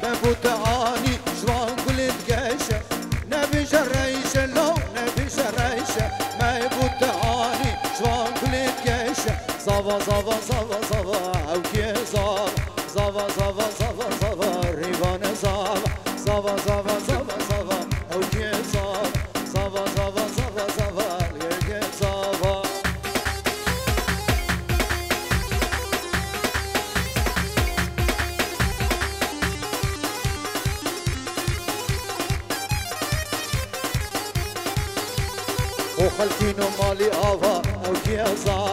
بفوت عاني جوان كل زوا زوا زوا او کی زوا زوا زوا زوا زوا ریوان زوا زوا زوا زوا زوا او کی زوا زوا زوا زوا زوا کی زوا وخلكينو مالي آوا او کی زوا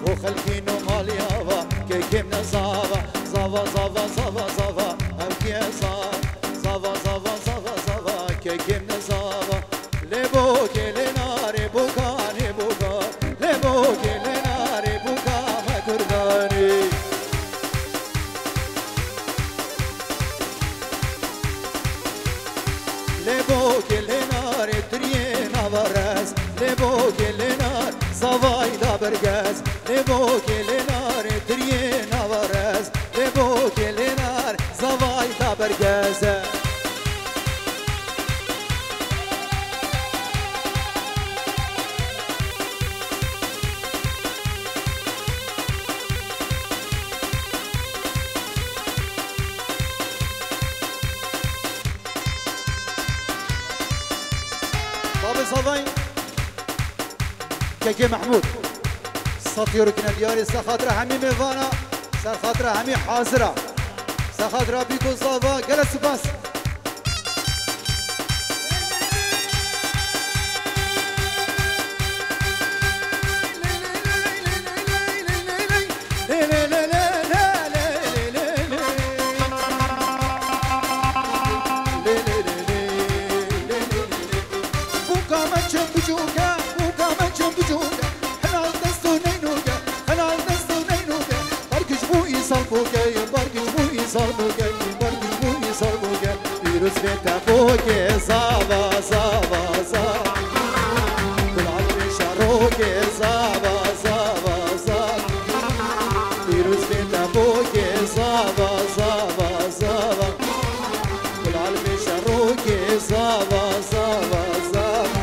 وخلكينو مالي آوا كي كم نزاوا زوا زوا زوا زوا او كي زوا زوا زوا زوا زوا كي كم نزاوا لبو كي لناري بوكاني بوكا لبو كي لناري بوكا ما قرباني لبو كي لناري ترينا ورس لبو كي لنار زواي دا برگز لبو كي لنار ترينا ورس لبو كي لنار زواي دا برگز بابا زواي كيكي محمود سطير كنا دياري سخاطر همي ميفانا سخاطر همي حاضرة سخاطر بيكو صافا جلس باس بيتا بوكي زابا زابا زابا كل عمري شاروكي زابا زابا زابا فيروز بيتا بوكي زابا زابا زابا كل عمري شاروكي زابا زابا زابا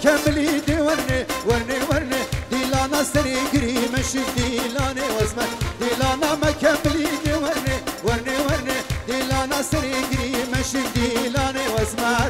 كملي دي ورني ورني ورني دي لانا سري قري مشي دي لاني واسمع دي لانا ما كملي دي ورني ورني ورني دي لانا سري قري مشي دي لاني واسمع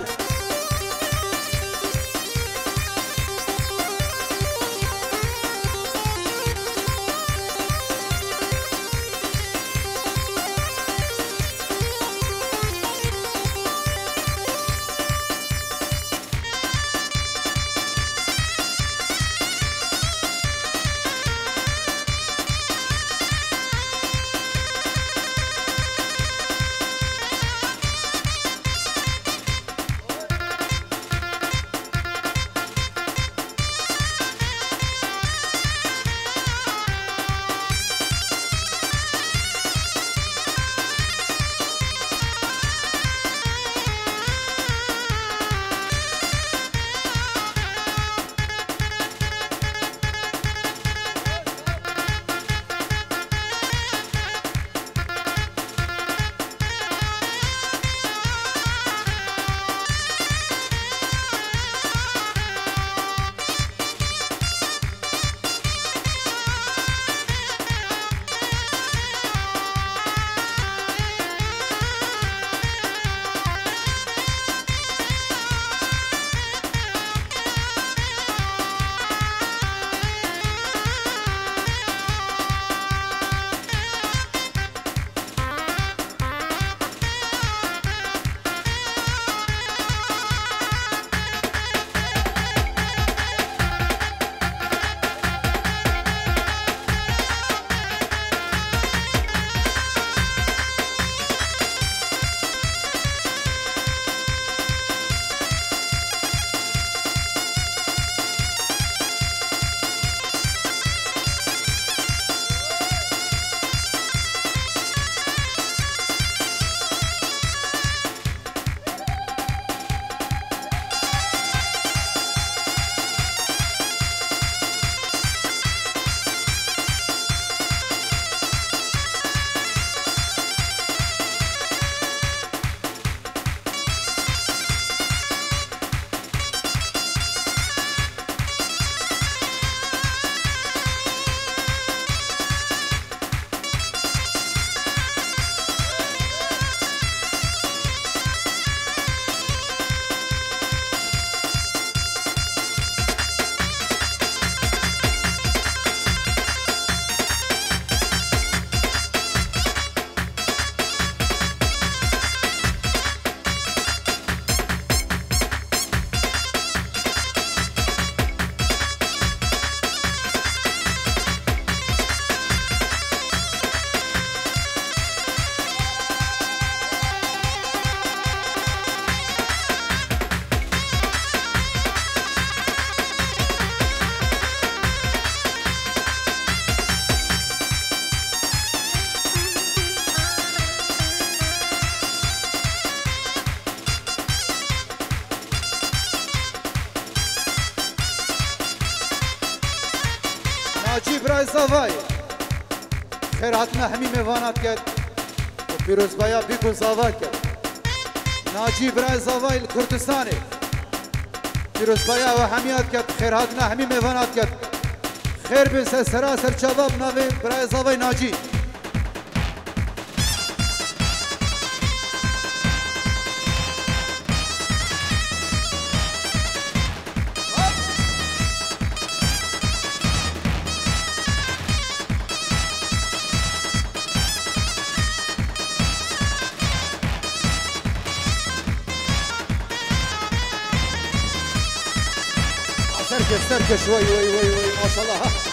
برای زاوای خیرات نحمی میوانات کرد و پیروز بایا بیکو زاوا کرد ناجی برای زاوای کردستانی پیروز بایا و همیات کرد خیرات نحمی میوانات کرد خیر بسه سراسر جواب ناوی برای زاوای ناجی سركش وي وي وي وي ما شاء الله ها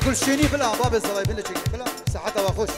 كل شيء بلا باب الزوايا بلا شيء بلا صحتها وخش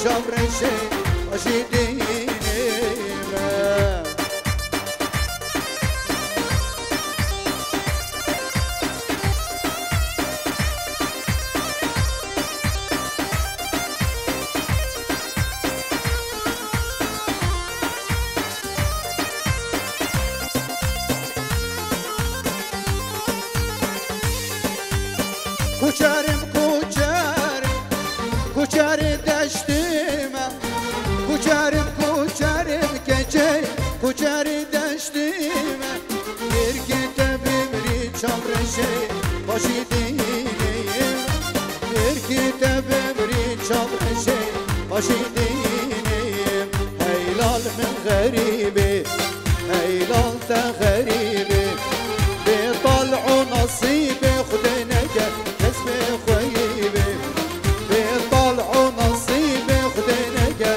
Şabrşe, aşidine کوچرم کوچرم کوچر دشتیمم کوچرم کوچرم گچه کوچر دشتیمم یرگیده بمری چامرشه باشی دینیم یرگیده بمری چامرشه باشی دینیم هیلال من غریبه هیلال تا غریبه بطلع نصیب خدا نگه کسب خویبه بطلع نصیب خدا نگه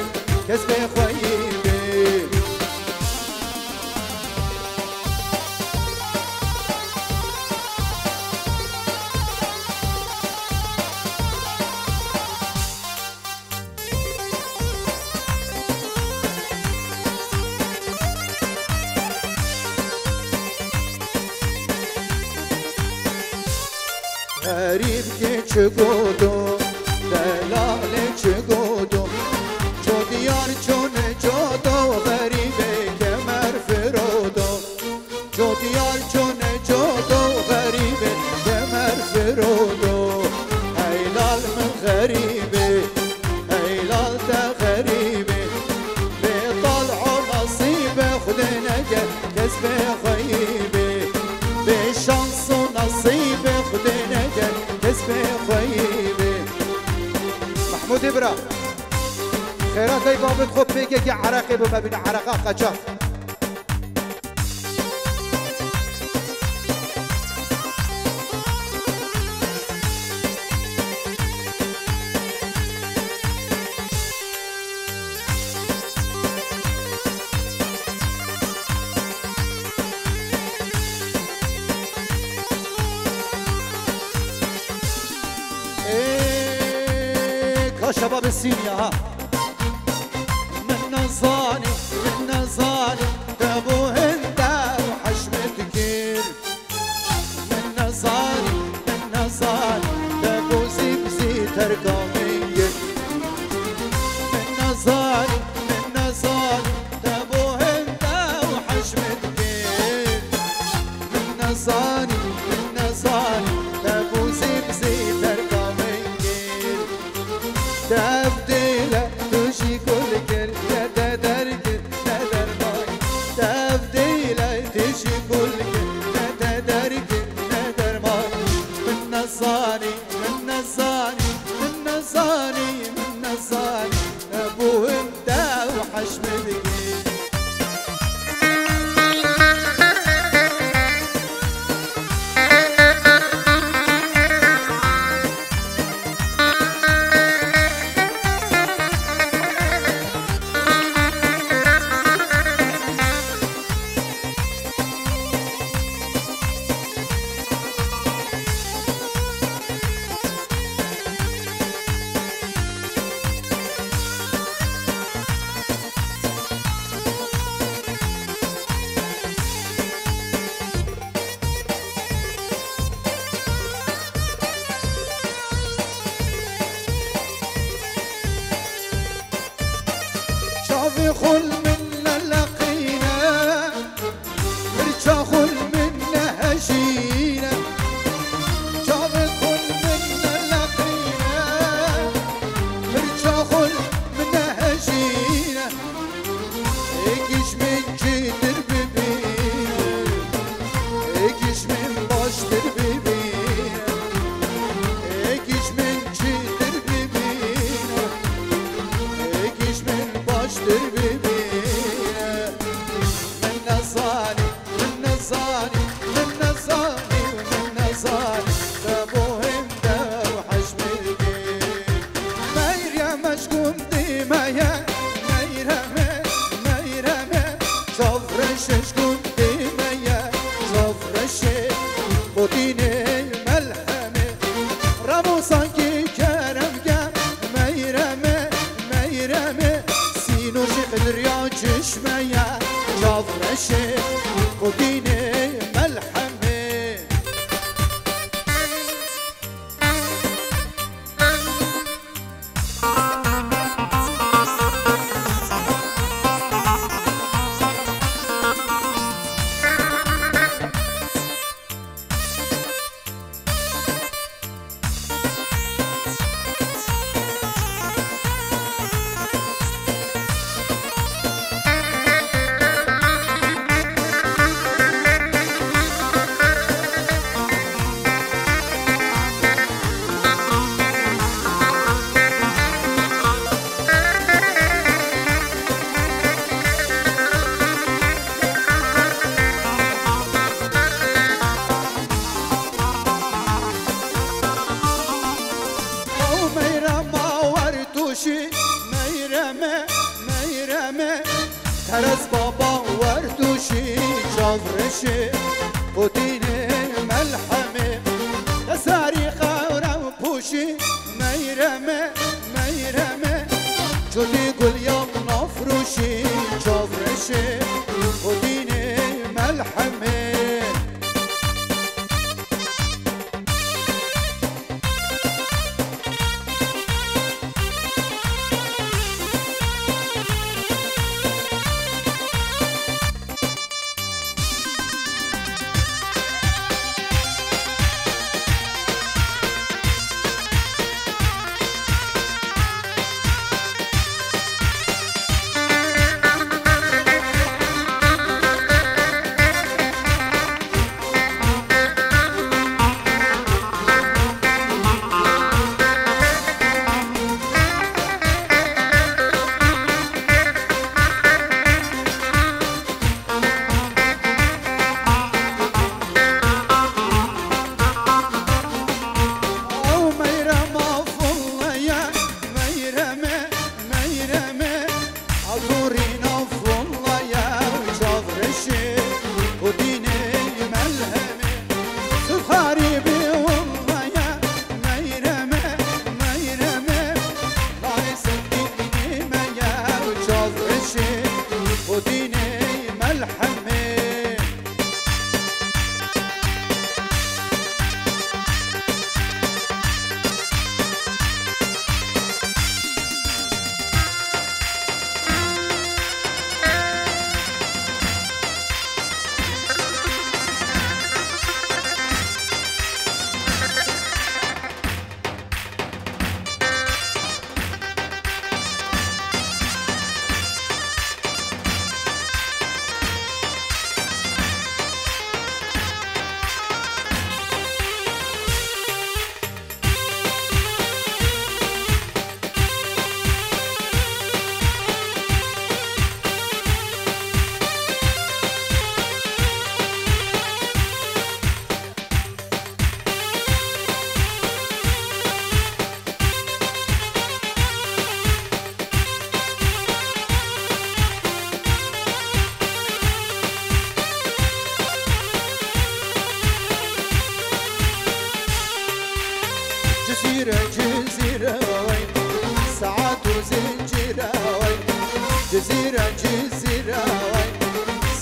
کسب خویبه غریب که چه گودو دلال چه گودو چو دیار چون جادو غریبه کمر فرودو چو دیار چون جادو غریبه کمر فرودو هیلال من غریبه هیلال تا غریبه به طلع نصیب خدا نگه کسب غیبه به شانس و نصیب خدا نگه کسب غیبه محمود ابرا خیرات ای بابت خوب بگه که عرقی به مبین عرقا قجا شباب السينيا من نظاني تابو هندا وحشمتك من نظاني تابو زبزي ترقامية من نظاني تابو هندا وحشمتك من نظاني تابو زبزي ترقامية تبديله تشي كل كل يا درك ندر ماي تبديله تشي كل كل يا درك ندر ماي من نصاني ابو انت وحشمتك شافي خل منا لقينا برجا خل منا هجينا شافي خل منا لقينا برجا خل منا هجينا ايش من جدر ببينا ايش من باش تربينا ايش من جدر ببينا ايش من باش تربينا فرس بابا وردوشي جافرشي وديني ملحمي تساري خورا بوشي ميرمي ميرمي جولي قول يا نفروشي جافرشي وديني ملحمي جزيرة جزيرة وين ساعات وزنجيرة وين جزيرة جزيرة وين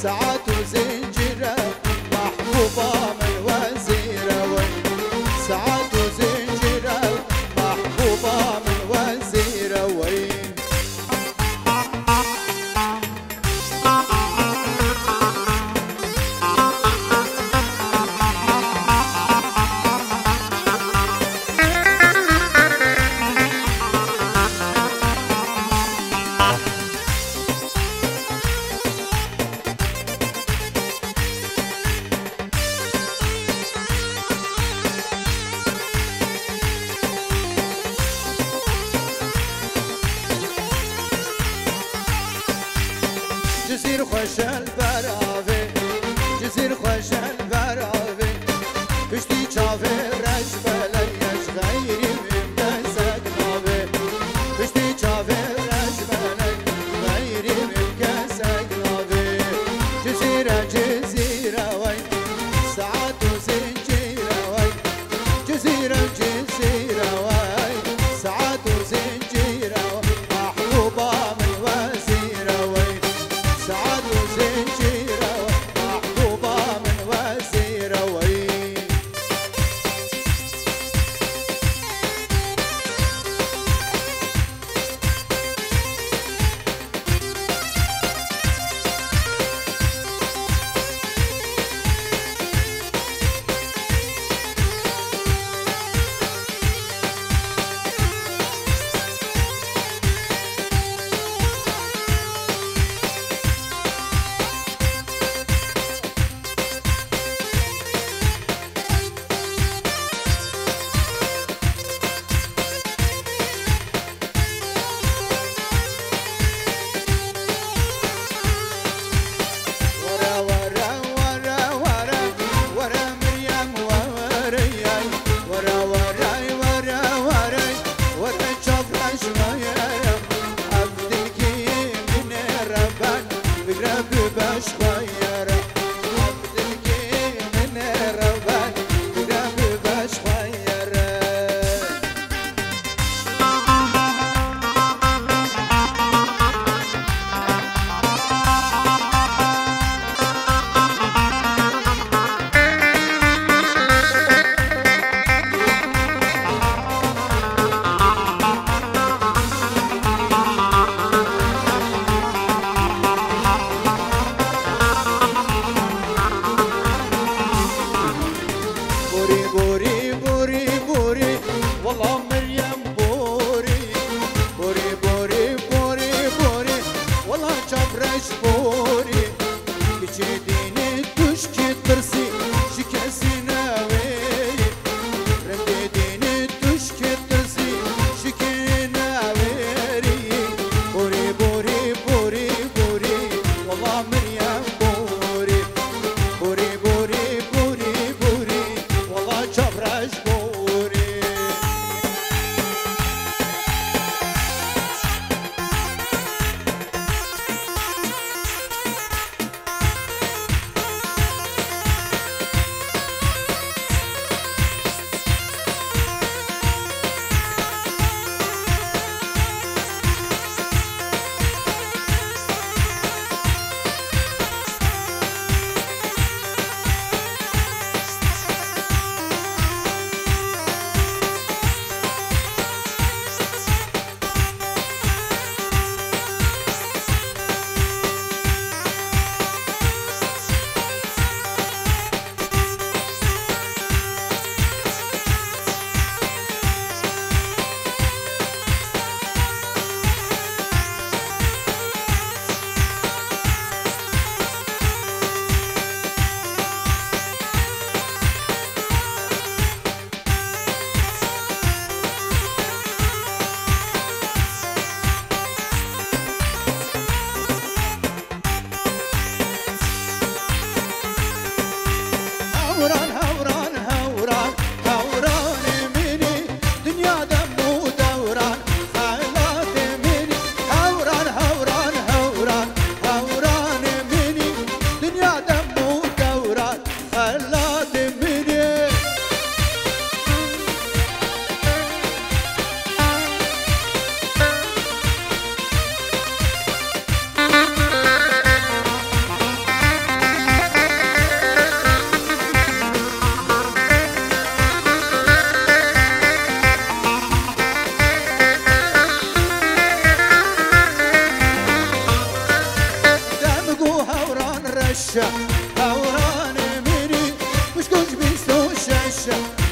ساعات وزنجيرة محبوبة من الوزيرة وين ساعات وزنجيرة محبوبة من الوزيرة وين جزير خوش البراوي جزير خوش البراوي بشتي چاوي رجبلي يش غيري ممتزق ناوي بشتي چاوي رجبلي غيري ممتزق ناوي جزيرة جزيرة وين ساعات وزنجيرة وين جزيرة جزيرة وين ساعات وزنجيرة محبوبة من وزيرة وين سعاد وزين مجبوري هوران مني مش كنت بيستو الشاشة